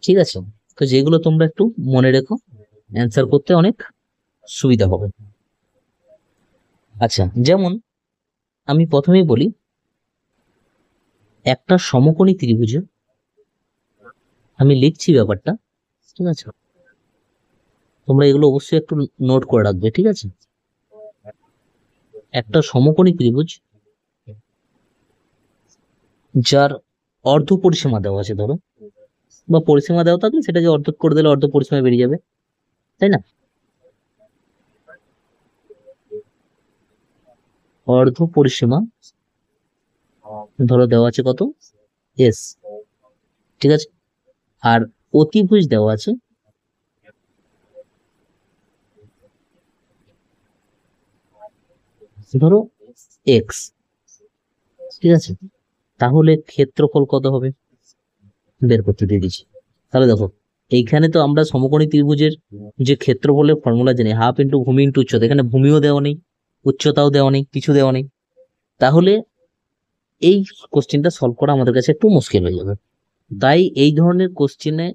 ঠিক আছে। তো যেগুলো তোমরা একটু মনে রেখো, অ্যান্সার করতে অনেক সুবিধা হবে। আচ্ছা, যেমন আমি প্রথমেই বলি, একটা সমকোণী ত্রিভুজে, আমি লিখছি ব্যাপারটা, ঠিক আছে, তোমরা এগুলো অবশ্যই একটু নোট করে রাখবে, ঠিক আছে। একটা সমকোণী ত্রিভুজ যার অর্ধ পরিসীমা দেওয়া আছে, ধরো, বা পরিসীমা দেওয়া থাকলে সেটাকে অর্ধেক করে দিলে অর্ধ পরিসীমা বেরিয়ে যাবে, তাই না। অর্ধ পরিসীমা ধরো দেওয়া আছে কত, এস, ঠিক আছে। আর অতিভুজ দেওয়া আছে ধরো এক্স, ঠিক আছে। তাহলে ক্ষেত্রফল কত হবে বের করতে দিয়ে দিচ্ছি। তাহলে দেখো, এইখানে তো আমরা সমকোণী ত্রিভুজের যে ক্ষেত্রফলের ফর্মুলা জানি, হাফ ইন্টু ভূমি ইন্টু উচ্চতা, এখানে ভূমিও দেওয়া নেই, উচ্চতাও দেওয়া নেই, কিছু দেওয়া নেই। তাহলে এই কোশ্চেনটা সলভ করা আমাদের কাছে একটু মুশকিল হয়ে যাবে। তাই এই ধরনের কোশ্চেনে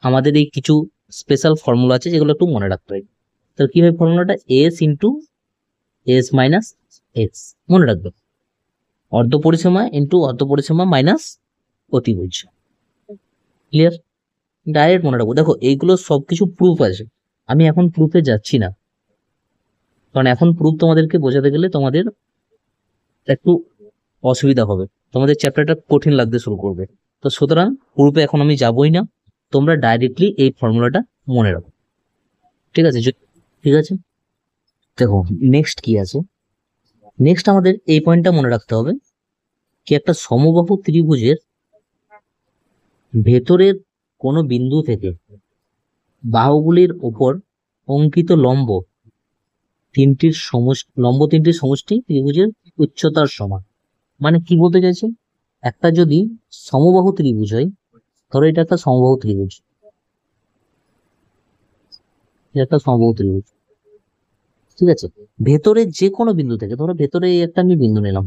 আমাদের এই কিছু স্পেশাল ফর্মুলা আছে যেগুলো একটু মনে রাখতে হয়। তাহলে কি হয় ফর্মুলাটা, S into s minus x, মনে রাখবে, অর্ধ পরিসীমা ইন্টু অর্ধ পরিসীমা মাইনাস অতিভুজ, ক্লিয়ার। ডাইরেক্ট মনে রাখবো। দেখো এইগুলো সবকিছু প্রুফ আছে, আমি এখন প্রুফে যাচ্ছি না, কারণ এখন প্রুফ তোমাদেরকে বোঝাতে গেলে তোমাদের একটু অসুবিধা হবে, তোমাদের চ্যাপ্টারটা কঠিন লাগতে শুরু করবে। তো সুতরাং প্রুফে এখন আমি যাবই না, তোমরা ডাইরেক্টলি এই ফর্মুলাটা মনে রাখো, ঠিক আছে। ঠিক আছে, দেখো নেক্সট কি আছে। নেক্সট আমাদের এই পয়েন্টটা মনে রাখতে হবে, কি একটা সমবাহু ত্রিভুজের ভেতরের কোনো বিন্দু থেকে বাহুগুলির ওপর অঙ্কিত লম্ব তিনটির সমষ্টি ত্রিভুজের উচ্চতার সমান। মানে কি বলতে চাইছে, একটা যদি সমবাহু ত্রিভুজ হয়, ধরো এটা একটা সমবাহু ত্রিভুজ, এটা একটা সমবাহু ত্রিভুজ, ঠিক আছে। ভেতরে যে কোনো বিন্দু থেকে, ধরো ভেতরে এই একটা আমি বিন্দু নিলাম,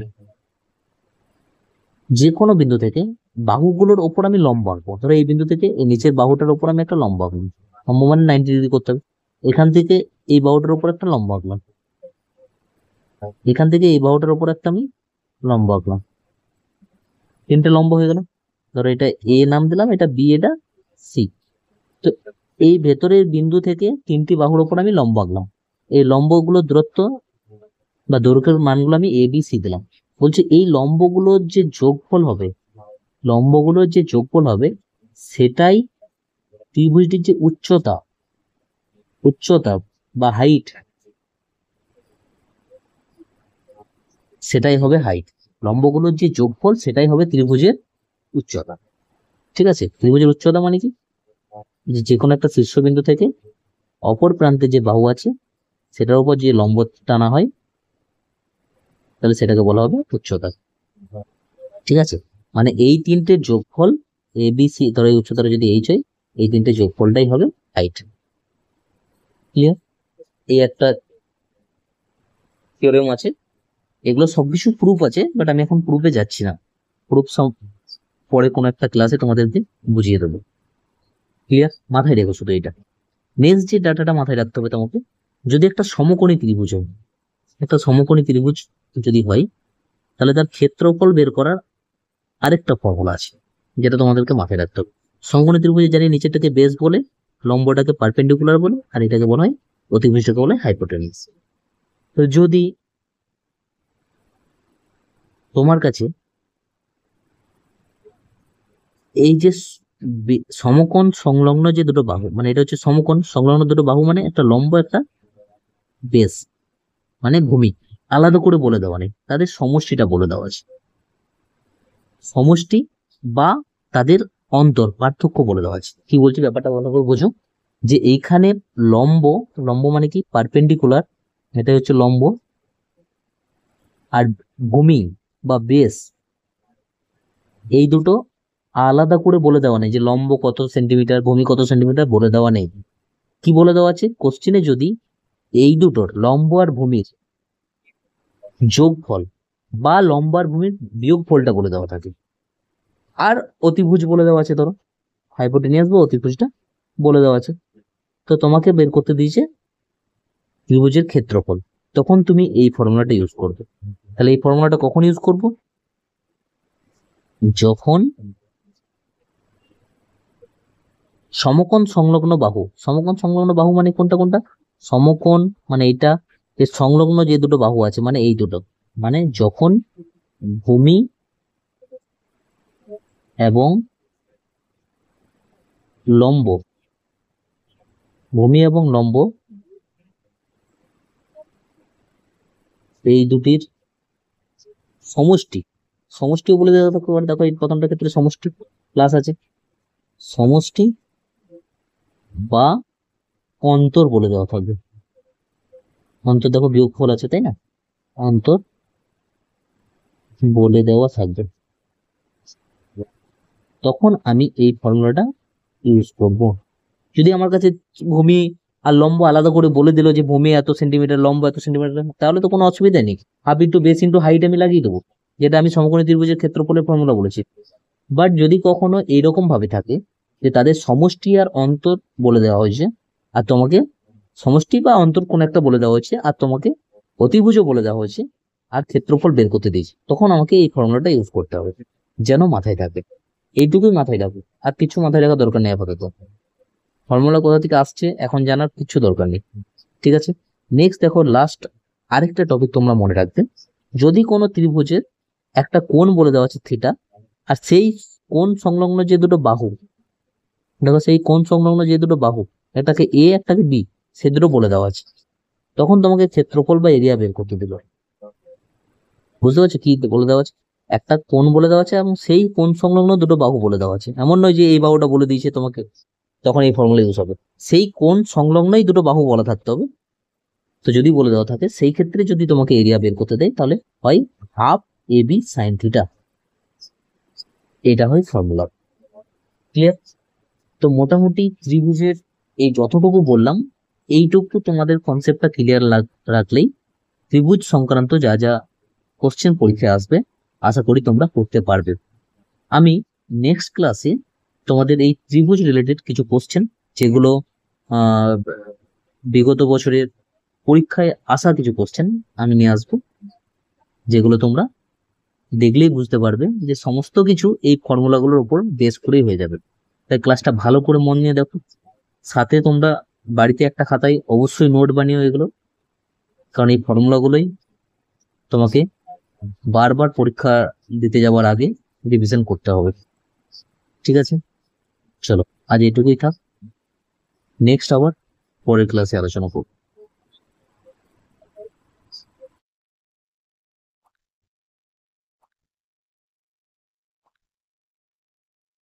যে কোনো বিন্দু থেকে বাহুগুলোর ওপর আমি লম্ব আঁকবো। ধরো এই বিন্দু থেকে এই নিচের বাহুটার উপর আমি একটা লম্ব আঁকলাম, লম্ব মানে 90 ডিগ্রি করতে হবে। এখান থেকে এই বাহুটার উপর একটা লম্ব আঁকলাম, এখান থেকে এই বাহুটার উপর একটা আমি লম্ব আঁকলাম, 3টে লম্ব হয়ে গেল। ধরো এটা এ নাম দিলাম, এটা বি, এটা সি। তো এই ভেতরের বিন্দু থেকে 3টি বাহুর উপর আমি লম্ব আঁকলাম, এই লম্বগুলোর দূরত্ব বা দৈর্ঘ্যের মানগুলো আমি এ বি সি দিলাম। বলছে এই লম্বগুলোর যে যোগফল হবে, লম্বগুলোর যে যোগফল হবে সেটাই ত্রিভুজটির যে উচ্চতা, উচ্চতা বা হাইট, সেটাই হবে হাইট। লম্বগুলোর যে যোগফল সেটাই হবে ত্রিভুজের উচ্চতা, ঠিক আছে। ত্রিভুজের উচ্চতা মানে কি, যে কোনো একটা শীর্ষবিন্দু থেকে অপর প্রান্তে যে বাহু আছে সেটার উপর যে লম্ব টানা হয়, তাহলে সেটাকে বলা হবে উচ্চতা, ঠিক আছে, মানে এই তিনটে যোগফল ABC, ধরো এই উচ্চতাটা যদি H হয়, এই তিনটে যোগফলটাই হবে হাইট। ক্লিয়ার? এই একটা থিওরেম আছে, এগুলো সবকিছু প্রুফ আছে, বাট আমি এখন প্রুফে যাচ্ছি না, প্রুফ সব পরে কোনো একটা ক্লাসে তোমাদেরকে বুঝিয়ে দেবো। ক্লিয়ার? মাথায় রেখো শুধু এটা। নেক্সট যে ডাটাটা মাথায় রাখতে হবে তোমাকে, যদি একটা সমকোণী ত্রিভুজ হয়, একটা সমকোণী ত্রিভুজ যদি হয়, তাহলে তার ক্ষেত্রফল বের করার আরেকটা ফর্মুলা আছে, যেটা তোমাদেরকে মাথায় রাখতে হবে। সমকোণী ত্রিভুজে জানি নিচেরটাকে বেস বলে, লম্বটাকে পারপেন্ডিকুলার বলে, আর এটাকে বলা হয় অতিভুজটাকে বলে হাইপোটেনিস। তো যদি তোমার কাছে এই যে সমকোণ সংলগ্ন যে দুটো বাহু, মানে এটা হচ্ছে সমকোণ সংলগ্ন দুটো বাহু, মানে একটা লম্ব একটা বেস, মানে ভূমি, আলাদা করে বলে দেওয়া নেই, তাদের সমষ্টিটা বলে দেওয়া আছে। সমষ্টি বা তাদের অন্তর পার্থক্য বলে দেওয়া আছে। কি বলছি ব্যাপারটা ভালো করে বোঝো, যে এইখানে লম্ব, লম্ব মানে কি পারপেন্ডিকুলার, এটা হচ্ছে লম্ব, আর ভূমি বা বেস, এই দুটো আলাদা করে বলে দেওয়া নেই, যে লম্ব কত সেন্টিমিটার ভূমি কত সেন্টিমিটার বলে দেওয়া নেই। কি বলে দেওয়া আছে কোশ্চেনে, যদি এই দুটোর লম্ব আর ভূমির যোগফল বা লম্ব আর ভূমির বিয়োগফলটা বলে দেওয়া থাকে, আর অতিভুজ বলে দেওয়া আছে, ধরো হাইপোটেনিয়াস বা অতিভুজটা বলে দেওয়া আছে, তো তোমাকে বের করতে দিয়েছে ত্রিভুজের ক্ষেত্রফল, তখন তুমি এই ফর্মুলাটা ইউজ করবে। তাহলে এই ফর্মুলাটা কখন ইউজ করব, যখন সমকোণ সংলগ্ন বাহু, সমকোণ সংলগ্ন বাহু মানে কোনটা কোনটা, সমকোণ মানে এইটা, যে সংলগ্ন যে দুটো বাহু আছে মানে এই দুটো, মানে যখন ভূমি এবং লম্ব, ভূমি এবং লম্ব এই দুটির সমষ্টি, সমষ্টিও বলে দেওয়া থাকতে পারে, দেখো এই প্রথমটা ক্ষেত্রে সমষ্টি প্লাস আছে, সমষ্টি বা অন্তর বলে দেওয়া থাকবে, অন্তর দেখো বিয়োগফল আছে তাই না, অন্তর বলে দেওয়া থাকবে, তখন আমি এই ফর্মুলাটা ইউজ করব। যদি আমার কাছে ভূমি আর লম্ব আলাদা করে বলে দিল যে ভূমি এত সেন্টিমিটার লম্ব এত সেন্টিমিটার, তাহলে তো কোনো অসুবিধা নেই, half into base into height আমি লাগিয়ে দেবো, যেটা আমি সমকোণী ত্রিভুজের ক্ষেত্রফলের ফর্মুলা বলেছি। বাট যদি কখনো এইরকম ভাবে থাকে যে তাদের সমষ্টি আর অন্তর বলে দেওয়া হয়েছে, আর তোমাকে সমষ্টি বা অন্তর কোন একটা বলে দেওয়া হয়েছে, আর তোমাকে অতিভুজও বলে দেওয়া হয়েছে, আর ক্ষেত্রফল বের করতে দিয়েছে, তখন আমাকে এই ফর্মুলাটা ইউজ করতে হবে, যেন মাথায় থাকে। এইটুকুই মাথায় রাখবে, আর কিছু মাথায় রাখার দরকার নেই আপাতত। ফর্মুলা কোথা থেকে আসছে এখন জানার কিছু দরকার নেই, ঠিক আছে। নেক্সট দেখো, লাস্ট আরেকটা টপিক তোমরা মনে রাখবে, যদি কোনো ত্রিভুজের একটা কোণ বলে দেওয়া আছে থিটা, আর সেই কোণ সংলগ্ন যে দুটো বাহু, দেখো সেই কোণ সংলগ্ন যে দুটো বাহু, একটাকে এ একটাকে বি, সে দুটো বলে দেওয়া আছে, তখন তোমাকে ক্ষেত্রফল বা এরিয়া বের করতে দিল। বুঝতে পারছো কি বলে দেওয়া আছে, একটা কোণ বলে দেওয়া আছে এবং সেই কোণ সংলগ্ন দুটো বাহু বলে দেওয়া আছে, এমন নয় যে এই বাহুটা বলে দিয়েছে তোমাকে, তখন এই ফর্মুলা ইউজ হবে, সেই কোণ সংলগ্নই দুটো বাহু বলা থাকতে হবে। তো যদি বলে দেওয়া থাকে, সেই ক্ষেত্রে যদি তোমাকে এরিয়া বের করতে দেয়, তাহলে হয় হাফ AB সাইন থিটা, এটা হয় ফর্মুলা। ক্লিয়ার? তো মোটামুটি ত্রিভুজের এই যতটুকু বললাম, এইটুকু তোমাদের কনসেপ্টটা ক্লিয়ার রাখলেই ত্রিভুজ সংক্রান্ত যা যা কোশ্চেন পরীক্ষায় আসবে আশা করি তোমরা করতে পারবে। আমি নেক্সট ক্লাসে তোমাদের এই ত্রিভুজ রিলেটেড কিছু কোশ্চেন, যেগুলো বিগত বছরের পরীক্ষায় আসা কিছু কোশ্চেন আমি নিয়ে আসবো, যেগুলো তোমরা দেখলেই বুঝতে পারবে যে সমস্ত কিছু এই ফর্মুলাগুলোর উপর বেস করেই হয়ে যাবে। তাই ক্লাসটা ভালো করে মন নিয়ে দেখো, সাথে তোমরা বাড়িতে একটা খাতায় অবশ্যই নোট বানিও এগুলো, কারণ এই ফর্মুলাগুলোই তোমাকে বারবার পরীক্ষা দিতে যাওয়ার আগে রিভিশন করতে হবে। ঠিক আছে, চলো আজ এটুকুই থাক, নেক্সট আবার পরের ক্লাসে আলোচনা করব।